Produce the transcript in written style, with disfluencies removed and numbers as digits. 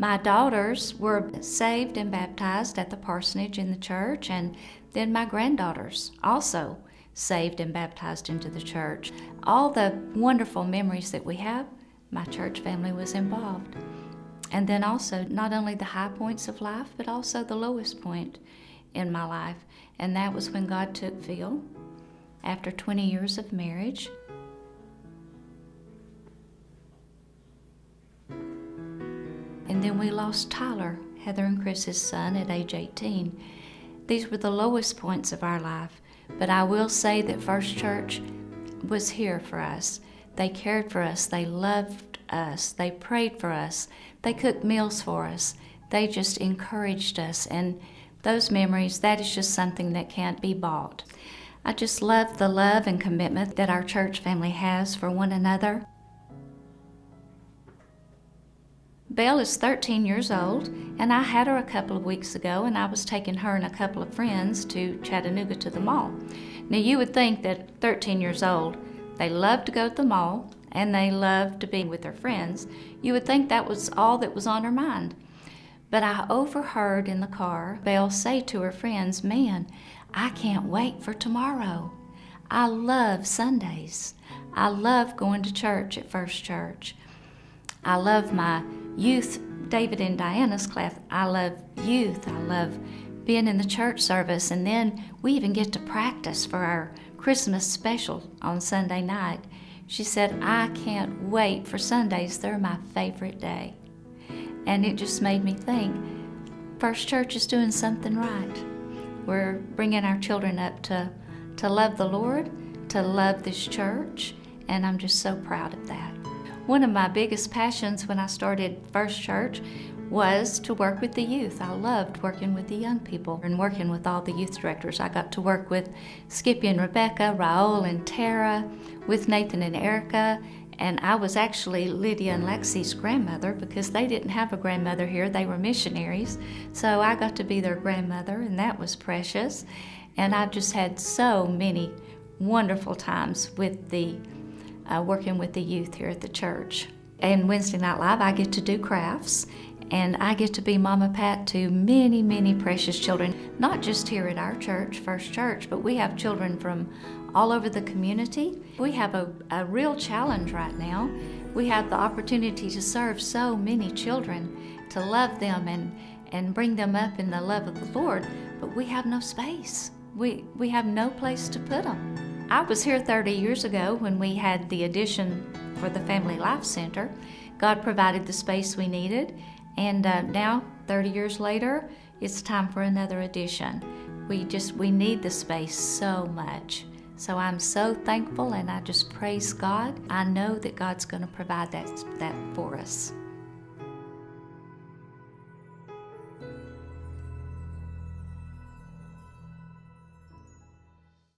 My daughters were saved and baptized at the parsonage in the church, and then my granddaughters also saved and baptized into the church. All the wonderful memories that we have, my church family was involved. And then also, not only the high points of life, but also the lowest point in my life. And that was when God took Phil after 20 years of marriage. And then we lost Tyler, Heather and Chris's son, at age 18. These were the lowest points of our life. But I will say that First Church was here for us. They cared for us. They loved us. They prayed for us. They cooked meals for us. They just encouraged us. And those memories, that is just something that can't be bought. I just love the love and commitment that our church family has for one another. Belle is 13 years old, and I had her a couple of weeks ago, and I was taking her and a couple of friends to Chattanooga to the mall. Now, you would think that 13 years old, they love to go to the mall, and they love to be with their friends. You would think that was all that was on her mind. But I overheard in the car Belle say to her friends, "Man, I can't wait for tomorrow. I love Sundays. I love going to church at First Church. I love my youth, David and Diana's class. I love youth. I love being in the church service. And then we even get to practice for our Christmas special on Sunday night." She said, "I can't wait for Sundays. They're my favorite day." And it just made me think, First Church is doing something right. We're bringing our children up to love the Lord, to love this church, and I'm just so proud of that. One of my biggest passions when I started First Church was to work with the youth. I loved working with the young people and working with all the youth directors. I got to work with Skippy and Rebecca, Raul and Tara, with Nathan and Erica, and I was actually Lydia and Lexi's grandmother because they didn't have a grandmother here. They were missionaries, so I got to be their grandmother, and that was precious. And I've just had so many wonderful times with the working with the youth here at the church. And Wednesday Night Live, I get to do crafts, and I get to be Mama Pat to many, many precious children, not just here at our church, First Church, but we have children from all over the community. We have a real challenge right now. We have the opportunity to serve so many children, to love them and bring them up in the love of the Lord, but we have no space. We have no place to put them. I was here 30 years ago when we had the addition for the Family Life Center. God provided the space we needed, and now, 30 years later, it's time for another addition. We need the space so much. So I'm so thankful, and I just praise God. I know that God's going to provide that for us.